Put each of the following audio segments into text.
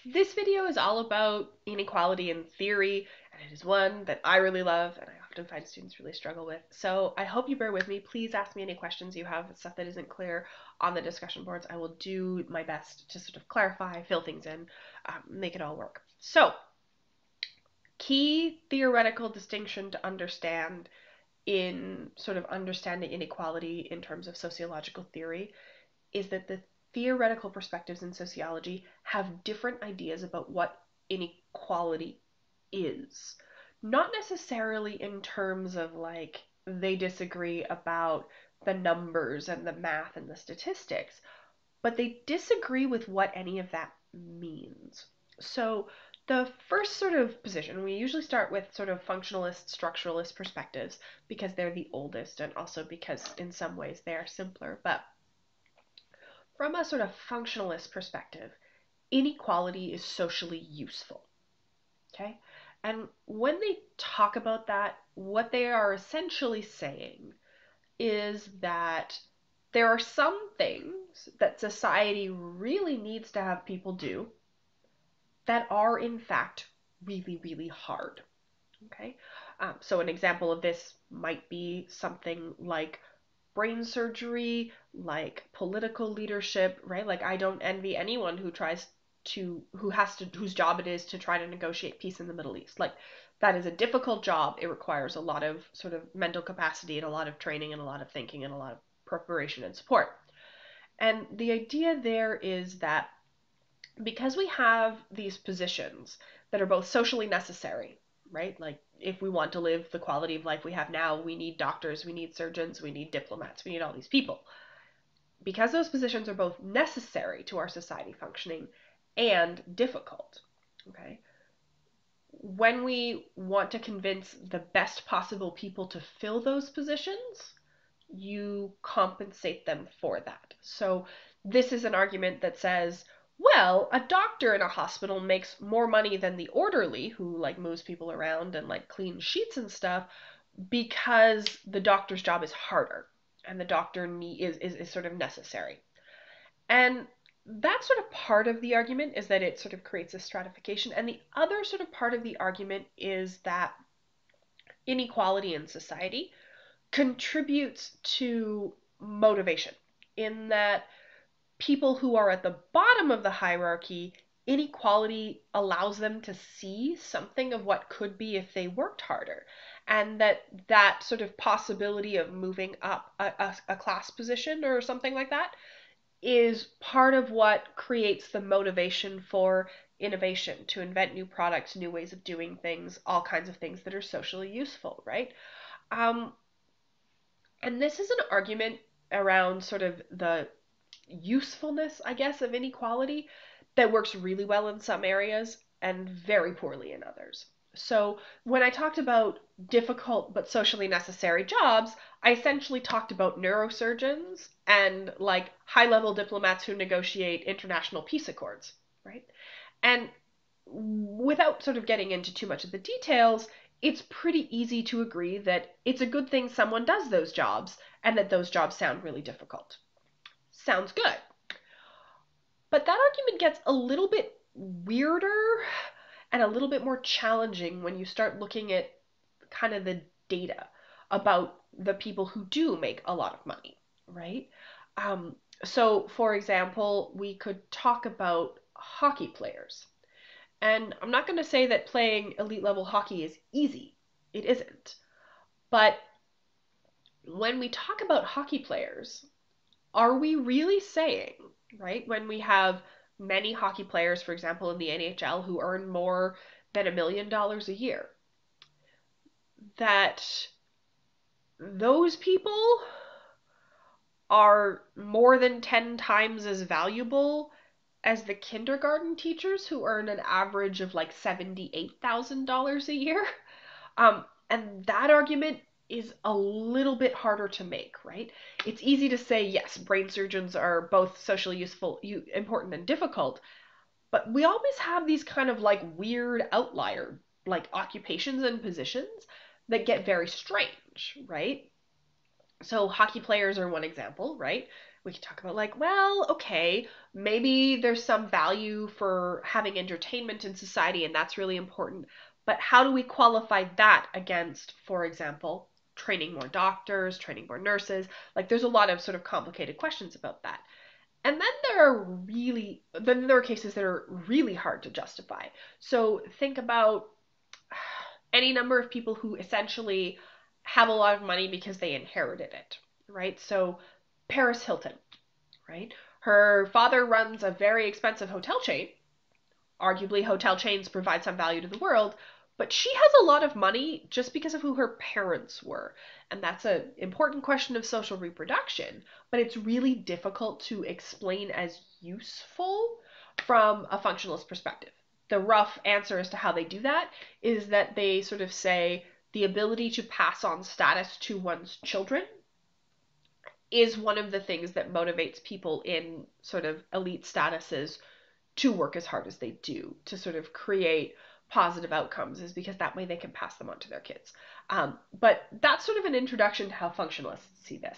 This video is all about inequality in theory, and it is one that I really love and I often find students really struggle with. So I hope you bear with me. Please ask me any questions you have, stuff that isn't clear on the discussion boards. I will do my best to sort of clarify, fill things in, make it all work. So, key theoretical distinction to understand in sort of understanding inequality in terms of sociological theory is that the theoretical perspectives in sociology have different ideas about what inequality is. Not necessarily in terms of like they disagree about the numbers and the math and the statistics, but they disagree with what any of that means. So, the first sort of position, we usually start with sort of functionalist, structuralist perspectives because they're the oldest and also because in some ways they are simpler. But from a sort of functionalist perspective, inequality is socially useful. Okay? And when they talk about that, what they are essentially saying is that there are some things that society really needs to have people do that are, in fact, really, really hard. Okay? So, an example of this might be something like brain surgery, like political leadership, right? Like I don't envy anyone whose job it is to try to negotiate peace in the Middle East. Like that is a difficult job. It requires a lot of sort of mental capacity and a lot of training and a lot of thinking and a lot of preparation and support. And the idea there is that because we have these positions that are both socially necessary, right? Like if we want to live the quality of life we have now, we need doctors, we need surgeons, we need diplomats, we need all these people. Because those positions are both necessary to our society functioning and difficult, okay? When we want to convince the best possible people to fill those positions, you compensate them for that. So this is an argument that says, well, a doctor in a hospital makes more money than the orderly who like moves people around and like cleans sheets and stuff because the doctor's job is harder and the doctor is sort of necessary. And that's sort of part of the argument is that it sort of creates a stratification. And the other sort of part of the argument is that inequality in society contributes to motivation in that people who are at the bottom of the hierarchy, inequality allows them to see something of what could be if they worked harder. And that sort of possibility of moving up a class position or something like that is part of what creates the motivation for innovation, to invent new products, new ways of doing things, all kinds of things that are socially useful, right? Um, and this is an argument around sort of the usefulness, I guess, of inequality that works really well in some areas and very poorly in others. So, when I talked about difficult but socially necessary jobs, I essentially talked about neurosurgeons and like high level diplomats who negotiate international peace accords, right? And without sort of getting into too much of the details, it's pretty easy to agree that it's a good thing someone does those jobs and that those jobs sound really difficult. Sounds good. But that argument gets a little bit weirder and a little bit more challenging when you start looking at kind of the data about the people who do make a lot of money, right? So, for example, we could talk about hockey players. And I'm not going to say that playing elite level hockey is easy. It isn't. But when we talk about hockey players, are we really saying, right, when we have many hockey players, for example, in the NHL who earn more than $1 million a year, that those people are more than 10 times as valuable as the kindergarten teachers who earn an average of like $78,000 a year? And that argument is a little bit harder to make, right? It's easy to say, yes, brain surgeons are both socially useful, important, and difficult, but we always have these kind of like weird outlier, like occupations and positions that get very strange, right? So hockey players are one example, right? We can talk about like, well, okay, maybe there's some value for having entertainment in society and that's really important. But how do we qualify that against, for example, training more doctors, training more nurses? Like there's a lot of sort of complicated questions about that. And then there are cases that are really hard to justify. So think about any number of people who essentially have a lot of money because they inherited it, right? So Paris Hilton, right? Her father runs a very expensive hotel chain. Arguably, hotel chains provide some value to the world, but she has a lot of money just because of who her parents were. And that's an important question of social reproduction, but it's really difficult to explain as useful from a functionalist perspective. The rough answer as to how they do that is that they sort of say the ability to pass on status to one's children is one of the things that motivates people in sort of elite statuses to work as hard as they do to sort of create positive outcomes, is because that way they can pass them on to their kids. But that's sort of an introduction to how functionalists see this.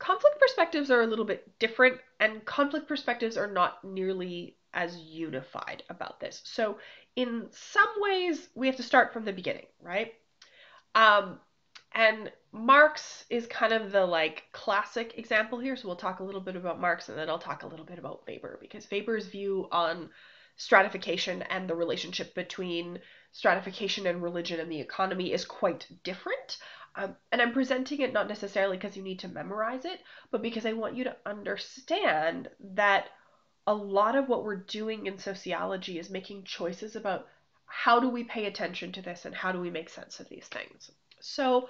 Conflict perspectives are a little bit different, and conflict perspectives are not nearly as unified about this. So in some ways, we have to start from the beginning, right? Um, and Marx is kind of the like classic example here. So we'll talk a little bit about Marx and then I'll talk a little bit about Weber, because Weber's view on stratification and the relationship between stratification and religion and the economy is quite different. And I'm presenting it not necessarily because you need to memorize it, but because I want you to understand that a lot of what we're doing in sociology is making choices about how do we pay attention to this and how do we make sense of these things. So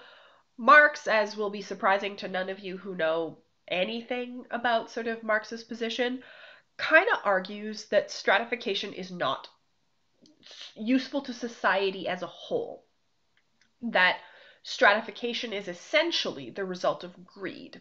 Marx, as will be surprising to none of you who know anything about sort of Marx's position, kind of argues that stratification is not useful to society as a whole. That stratification is essentially the result of greed,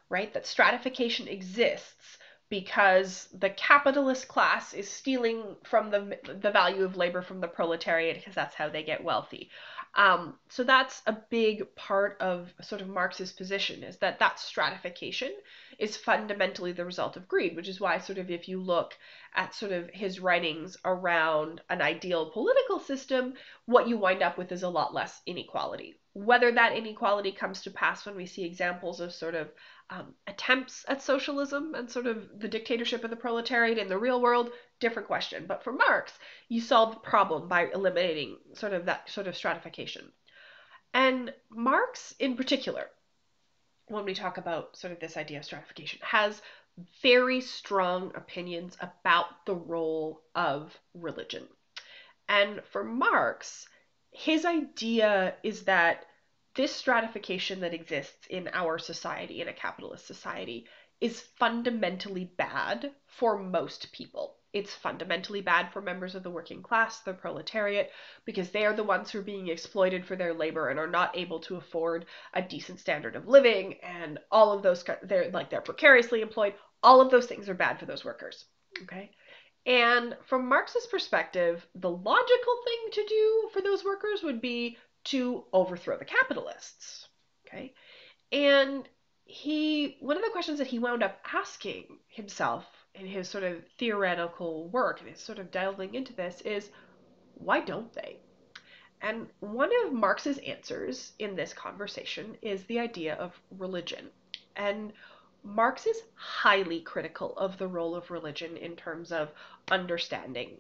right? That stratification exists because the capitalist class is stealing from the value of labor from the proletariat because that's how they get wealthy. So that's a big part of sort of Marx's position, is that that stratification is fundamentally the result of greed, which is why sort of if you look at sort of his writings around an ideal political system, what you wind up with is a lot less inequality. Whether that inequality comes to pass when we see examples of sort of attempts at socialism and sort of the dictatorship of the proletariat in the real world, different question. But for Marx, you solve the problem by eliminating sort of that sort of stratification. And Marx in particular, when we talk about sort of this idea of stratification, has very strong opinions about the role of religion. And for Marx, his idea is that this stratification that exists in our society, in a capitalist society, is fundamentally bad for most people. It's fundamentally bad for members of the working class, the proletariat, because they are the ones who are being exploited for their labor and are not able to afford a decent standard of living, and all of those, they're precariously employed. All of those things are bad for those workers. Okay? And from Marx's perspective, the logical thing to do for those workers would be to overthrow the capitalists. Okay? And one of the questions that he wound up asking himself in his sort of theoretical work, and his sort of delving into this, is why don't they? And one of Marx's answers in this conversation is the idea of religion. And Marx is highly critical of the role of religion in terms of understanding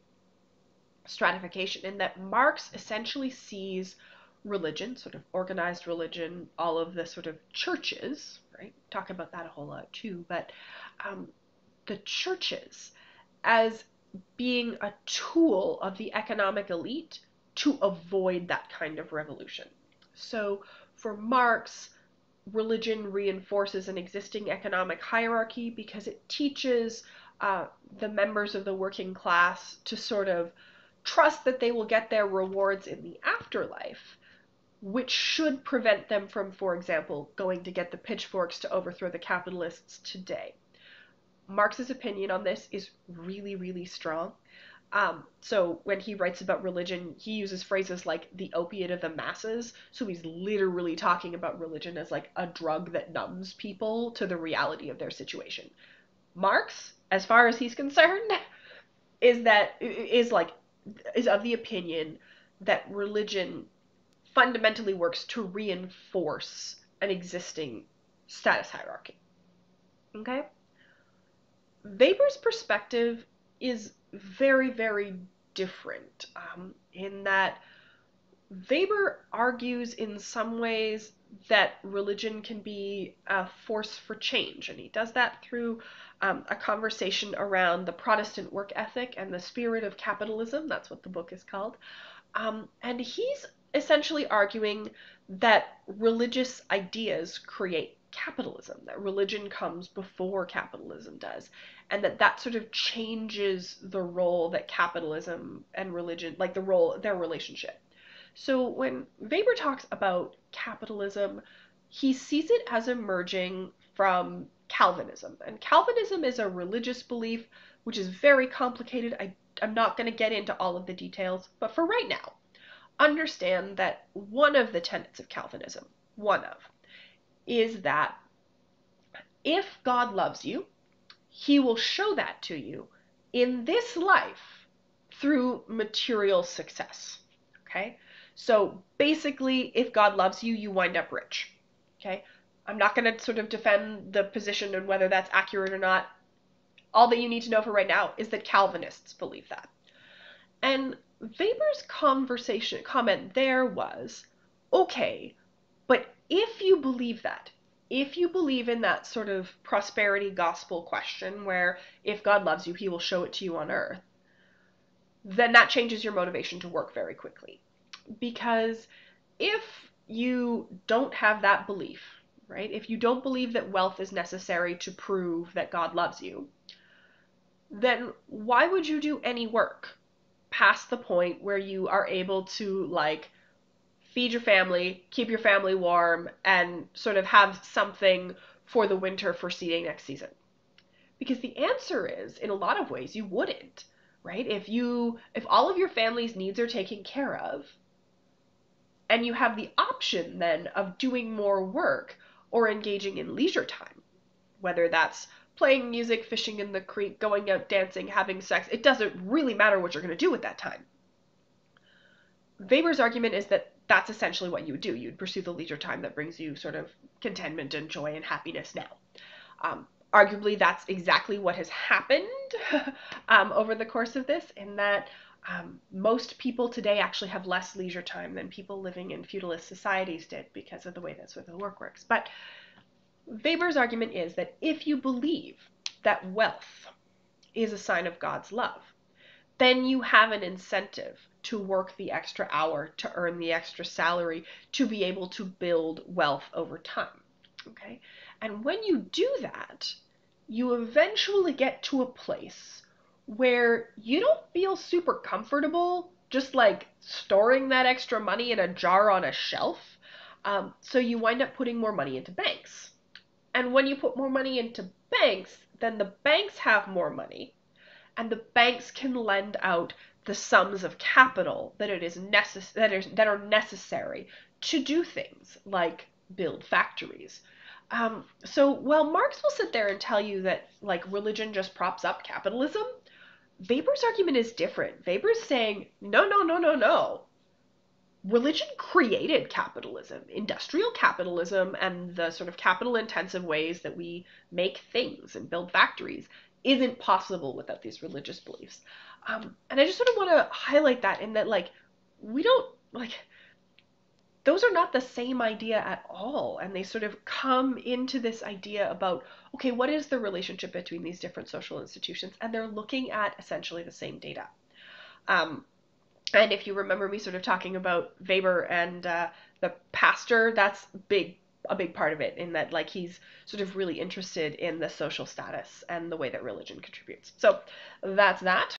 stratification, in that Marx essentially sees religion, sort of organized religion, all of the sort of churches, right? Talk about that a whole lot too, but the churches as being a tool of the economic elite to avoid that kind of revolution. So for Marx, religion reinforces an existing economic hierarchy because it teaches the members of the working class to sort of trust that they will get their rewards in the afterlife, which should prevent them from, for example, going to get the pitchforks to overthrow the capitalists today. Marx's opinion on this is really, really strong. So when he writes about religion, he uses phrases like the opiate of the masses. So he's literally talking about religion as like a drug that numbs people to the reality of their situation. Marx, as far as he's concerned, is that is of the opinion that religion fundamentally works to reinforce an existing status hierarchy. Okay? Weber's perspective is very, very different in that Weber argues in some ways that religion can be a force for change, and he does that through a conversation around the Protestant work ethic and the spirit of capitalism. That's what the book is called. And he's essentially arguing that religious ideas create capitalism, that religion comes before capitalism does, and that sort of changes the role that capitalism and religion, like their relationship. So when Weber talks about capitalism, he sees it as emerging from Calvinism. And Calvinism is a religious belief which is very complicated. I'm not going to get into all of the details, but for right now, understand that one of the tenets of Calvinism, is that if God loves you, he will show that to you in this life through material success. Okay? So basically, if God loves you, you wind up rich. Okay? I'm not going to sort of defend the position and whether that's accurate or not. All that you need to know for right now is that Calvinists believe that. And Weber's comment there was, okay, but if you believe that, if you believe in that sort of prosperity gospel question where if God loves you, he will show it to you on earth, then that changes your motivation to work very quickly. Because if you don't have that belief, right, if you don't believe that wealth is necessary to prove that God loves you, then why would you do any work past the point where you are able to, like, feed your family, keep your family warm, and sort of have something for the winter for seeding next season? Because the answer is, in a lot of ways, you wouldn't, right? If all of your family's needs are taken care of, and you have the option then of doing more work or engaging in leisure time, whether that's playing music, fishing in the creek, going out dancing, having sex, it doesn't really matter what you're going to do with that time. Weber's argument is that that's essentially what you would do. You'd pursue the leisure time that brings you sort of contentment and joy and happiness now. Arguably, that's exactly what has happened over the course of this, in that most people today actually have less leisure time than people living in feudalist societies did because of the way that sort of the work works. But Weber's argument is that if you believe that wealth is a sign of God's love, then you have an incentive to work the extra hour, to earn the extra salary, to be able to build wealth over time. Okay? And when you do that, you eventually get to a place where you don't feel super comfortable just like storing that extra money in a jar on a shelf. So you wind up putting more money into banks. And when you put more money into banks, then the banks have more money, and the banks can lend out the sums of capital that are necessary to do things like build factories. So while Marx will sit there and tell you that like religion just props up capitalism, Weber's argument is different. Weber's saying, no, no, no, no, no. Religion created capitalism, industrial capitalism, and the sort of capital intensive ways that we make things and build factories isn't possible without these religious beliefs. And I just sort of want to highlight that, in that, like, we don't, like, those are not the same idea at all. And they sort of come into this idea about, okay, what is the relationship between these different social institutions? And they're looking at essentially the same data. And if you remember me sort of talking about Weber and the pastor, that's a big part of it, in that like he's sort of really interested in the social status and the way that religion contributes. So that's that.